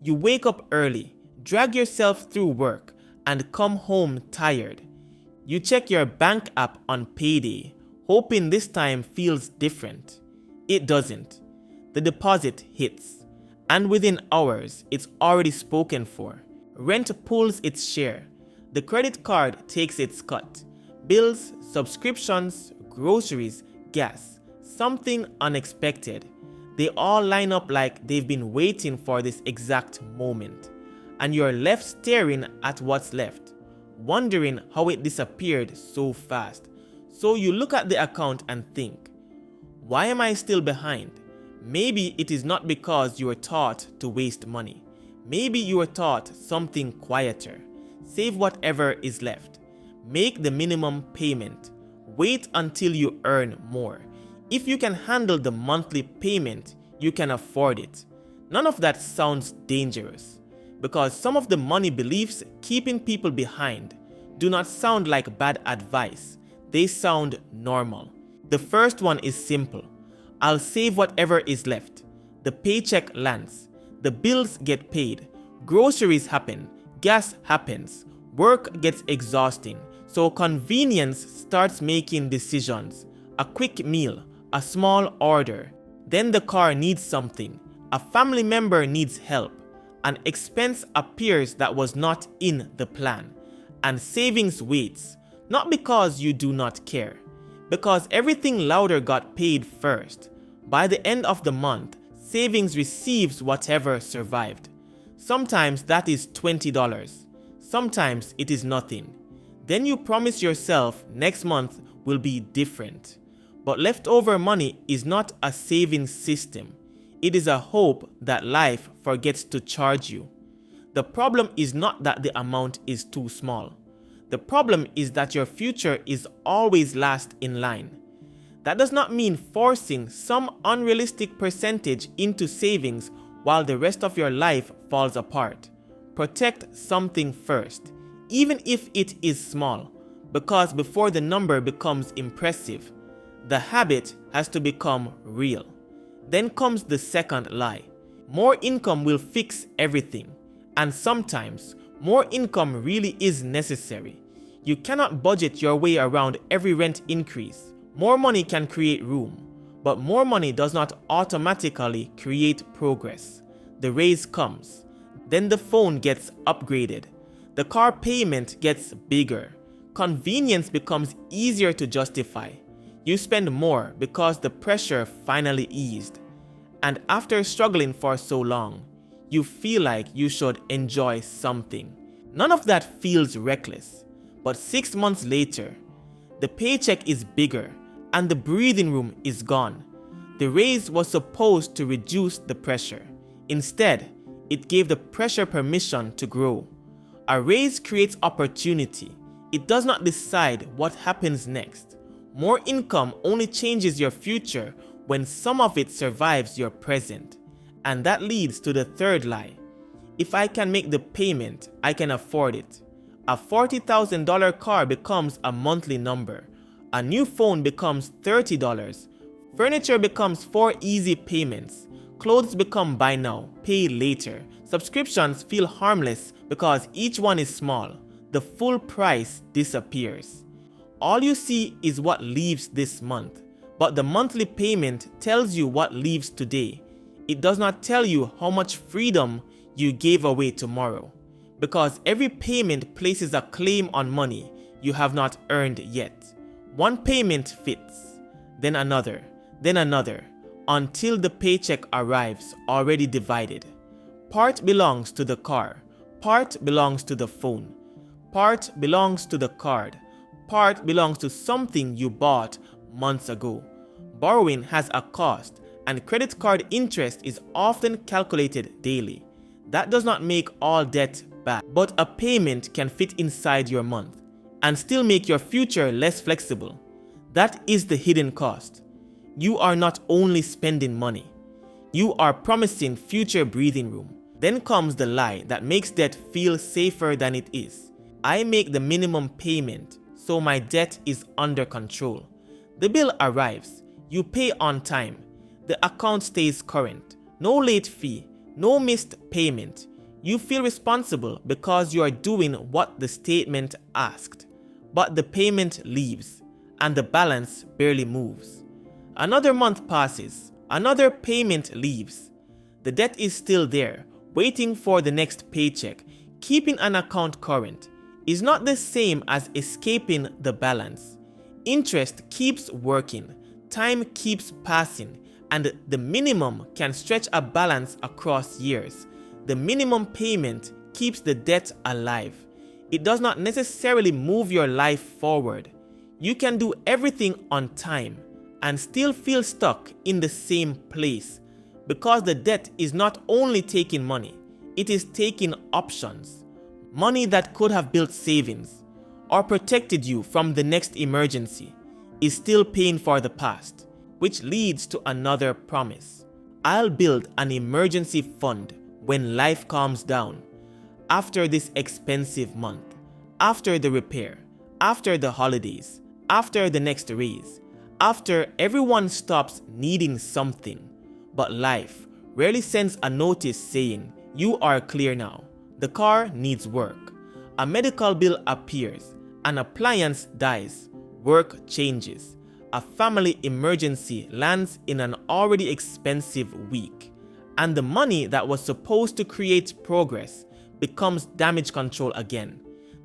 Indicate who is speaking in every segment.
Speaker 1: You wake up early, drag yourself through work, and come home tired. You check your bank app on payday, hoping this time feels different. It doesn't. The deposit hits, and within hours, it's already spoken for. Rent pulls its share. The credit card takes its cut. Bills, subscriptions, groceries, gas, something unexpected. They all line up like they've been waiting for this exact moment. And you're left staring at what's left, wondering how it disappeared so fast. So you look at the account and think, why am I still behind? Maybe it is not because you were taught to waste money. Maybe you were taught something quieter. Save whatever is left. Make the minimum payment. Wait until you earn more. If you can handle the monthly payment, you can afford it. None of that sounds dangerous, because some of the money beliefs keeping people behind do not sound like bad advice. They sound normal. The first one is simple. I'll save whatever is left. The paycheck lands. The bills get paid. Groceries happen. Gas happens. Work gets exhausting. So convenience starts making decisions. A quick meal, a small order. Then the car needs something. A family member needs help. An expense appears that was not in the plan. And savings waits. Not because you do not care. Because everything louder got paid first. By the end of the month, savings receives whatever survived. Sometimes that is $20. Sometimes it is nothing. Then you promise yourself next month will be different. But leftover money is not a saving system. It is a hope that life forgets to charge you. The problem is not that the amount is too small. The problem is that your future is always last in line. That does not mean forcing some unrealistic percentage into savings while the rest of your life falls apart. Protect something first, even if it is small, because before the number becomes impressive, the habit has to become real. Then comes the second lie. More income will fix everything. And sometimes, more income really is necessary. You cannot budget your way around every rent increase. More money can create room, but more money does not automatically create progress. The raise comes. Then the phone gets upgraded. The car payment gets bigger. Convenience becomes easier to justify. You spend more because the pressure finally eased. And after struggling for so long, you feel like you should enjoy something. None of that feels reckless. But 6 months later, the paycheck is bigger and the breathing room is gone. The raise was supposed to reduce the pressure. Instead, it gave the pressure permission to grow. A raise creates opportunity. It does not decide what happens next. More income only changes your future when some of it survives your present. And that leads to the third lie. If I can make the payment, I can afford it. A $40,000 car becomes a monthly number. A new phone becomes $30. Furniture becomes 4 easy payments. Clothes become buy now, pay later. Subscriptions feel harmless because each one is small. The full price disappears. All you see is what leaves this month, but the monthly payment tells you what leaves today. It does not tell you how much freedom you gave away tomorrow, because every payment places a claim on money you have not earned yet. One payment fits, then another, until the paycheck arrives already divided. Part belongs to the car, part belongs to the phone, part belongs to the card, part belongs to something you bought months ago. Borrowing has a cost, and credit card interest is often calculated daily. That does not make all debt bad, but a payment can fit inside your month and still make your future less flexible. That is the hidden cost. You are not only spending money, you are promising future breathing room. Then comes the lie that makes debt feel safer than it is. I make the minimum payment, so my debt is under control. The bill arrives, you pay on time, the account stays current, no late fee, no missed payment. You feel responsible because you are doing what the statement asked, but the payment leaves and the balance barely moves. Another month passes, another payment leaves. The debt is still there, waiting for the next paycheck. Keeping an account current is not the same as escaping the balance. Interest keeps working, time keeps passing, and the minimum can stretch a balance across years. The minimum payment keeps the debt alive. It does not necessarily move your life forward. You can do everything on time and still feel stuck in the same place because the debt is not only taking money, it is taking options. Money that could have built savings or protected you from the next emergency is still paying for the past, which leads to another promise. I'll build an emergency fund when life calms down, after this expensive month, after the repair, after the holidays, after the next raise, after everyone stops needing something. But life rarely sends a notice saying, "You are clear now." The car needs work. A medical bill appears. An appliance dies. Work changes. A family emergency lands in an already expensive week. And the money that was supposed to create progress becomes damage control again.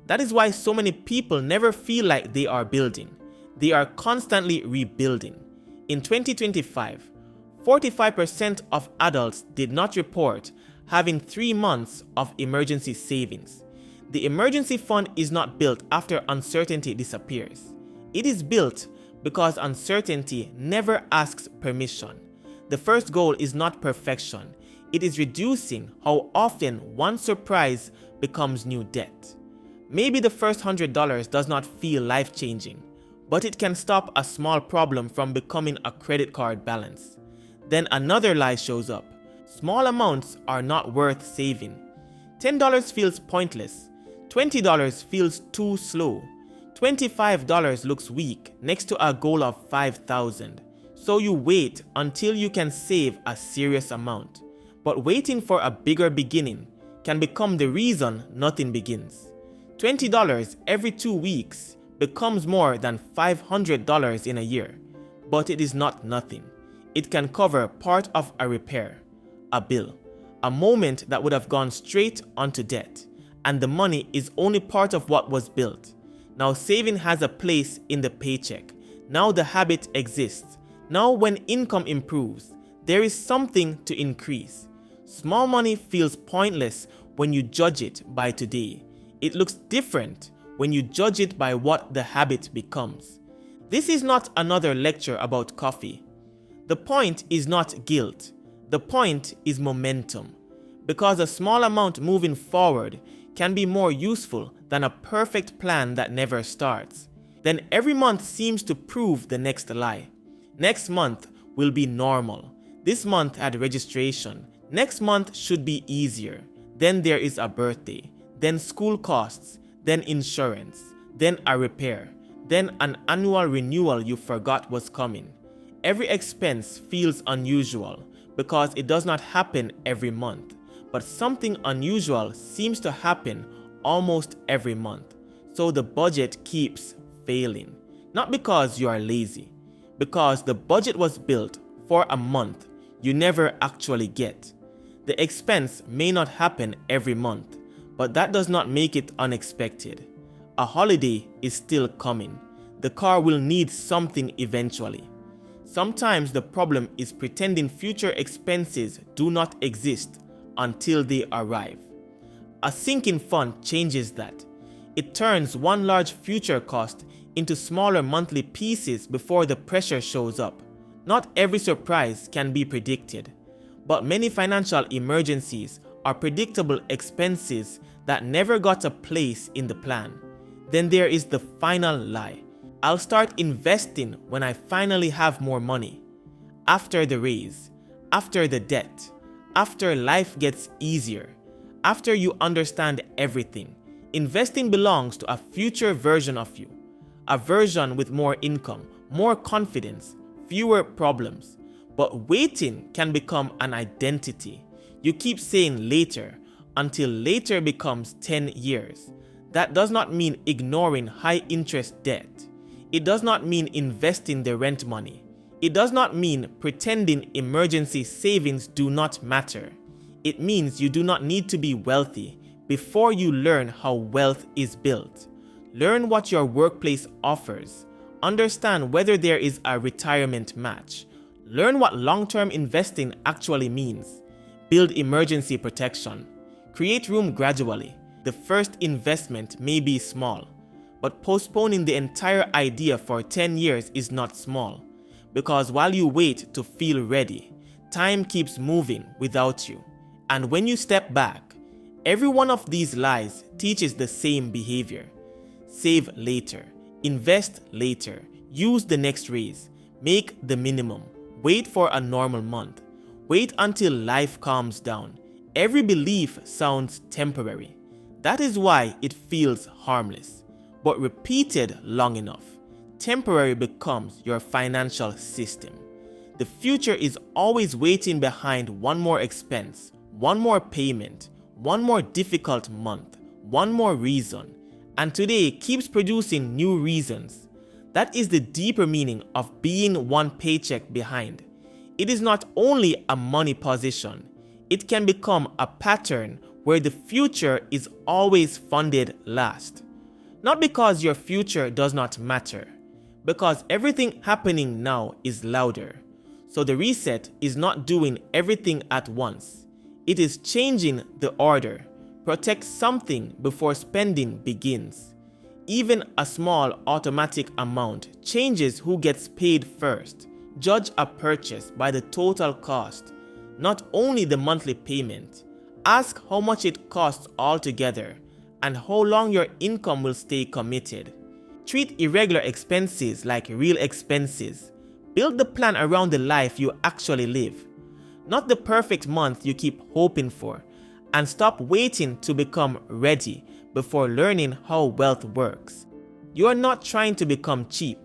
Speaker 1: That is why so many people never feel like they are building. They are constantly rebuilding. In 2025, 45% of adults did not report having 3 months of emergency savings. The emergency fund is not built after uncertainty disappears. It is built because uncertainty never asks permission. The first goal is not perfection. It is reducing how often one surprise becomes new debt. Maybe the first $100 does not feel life-changing, but it can stop a small problem from becoming a credit card balance. Then another lie shows up. Small amounts are not worth saving. $10 feels pointless. $20 feels too slow. $25 looks weak next to a goal of $5,000. So you wait until you can save a serious amount. But waiting for a bigger beginning can become the reason nothing begins. $20 every 2 weeks becomes more than $500 in a year. But it is not nothing. It can cover part of a repair, a bill, a moment that would have gone straight onto debt, and the money is only part of what was built. Now saving has a place in the paycheck. Now the habit exists. Now when income improves, there is something to increase. Small money feels pointless when you judge it by today. It looks different when you judge it by what the habit becomes. This is not another lecture about coffee. The point is not guilt. The point is momentum, because a small amount moving forward can be more useful than a perfect plan that never starts. Then every month seems to prove the next lie. Next month will be normal. This month had registration. Next month should be easier. Then there is a birthday, then school costs, then insurance, then a repair, then an annual renewal you forgot was coming. Every expense feels unusual because it does not happen every month, but something unusual seems to happen almost every month. So the budget keeps failing. Not because you are lazy, because the budget was built for a month you never actually get. The expense may not happen every month, but that does not make it unexpected. A holiday is still coming. The car will need something eventually. Sometimes the problem is pretending future expenses do not exist until they arrive. A sinking fund changes that. It turns one large future cost into smaller monthly pieces before the pressure shows up. Not every surprise can be predicted, but many financial emergencies are predictable expenses that never got a place in the plan. Then there is the final lie. I'll start investing when I finally have more money. After the raise, after the debt, after life gets easier, after you understand everything. Investing belongs to a future version of you, a version with more income, more confidence, fewer problems. But waiting can become an identity. You keep saying later, until later becomes 10 years. That does not mean ignoring high interest debt. It does not mean investing the rent money. It does not mean pretending emergency savings do not matter. It means you do not need to be wealthy before you learn how wealth is built. Learn what your workplace offers. Understand whether there is a retirement match. Learn what long-term investing actually means. Build emergency protection. Create room gradually. The first investment may be small, but postponing the entire idea for 10 years is not small. Because while you wait to feel ready, time keeps moving without you. And when you step back, every one of these lies teaches the same behavior. Save later, invest later, use the next raise, make the minimum, wait for a normal month, wait until life calms down. Every belief sounds temporary. That is why it feels harmless. But repeated long enough, temporary becomes your financial system. The future is always waiting behind one more expense, one more payment, one more difficult month, one more reason, and today keeps producing new reasons. That is the deeper meaning of being one paycheck behind. It is not only a money position, it can become a pattern where the future is always funded last. Not because your future does not matter, because everything happening now is louder. So the reset is not doing everything at once. It is changing the order. Protect something before spending begins. Even a small automatic amount changes who gets paid first. Judge a purchase by the total cost, not only the monthly payment. Ask how much it costs altogether and how long your income will stay committed. Treat irregular expenses like real expenses. Build the plan around the life you actually live, not the perfect month you keep hoping for, and stop waiting to become ready before learning how wealth works. You are not trying to become cheap.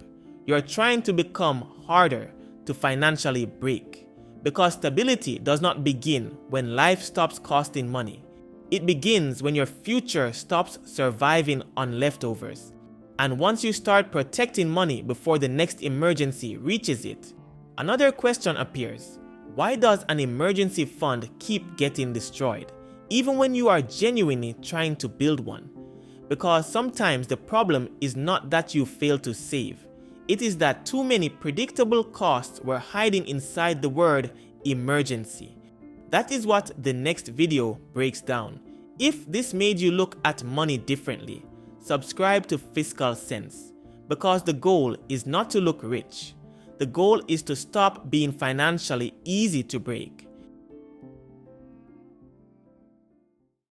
Speaker 1: You are trying to become harder to financially break. Because stability does not begin when life stops costing money. It begins when your future stops surviving on leftovers. And once you start protecting money before the next emergency reaches it, another question appears. Why does an emergency fund keep getting destroyed, even when you are genuinely trying to build one? Because sometimes the problem is not that you failed to save. It is that too many predictable costs were hiding inside the word emergency. That is what the next video breaks down. If this made you look at money differently, subscribe to Fiscal Sense, because the goal is not to look rich. The goal is to stop being financially easy to break.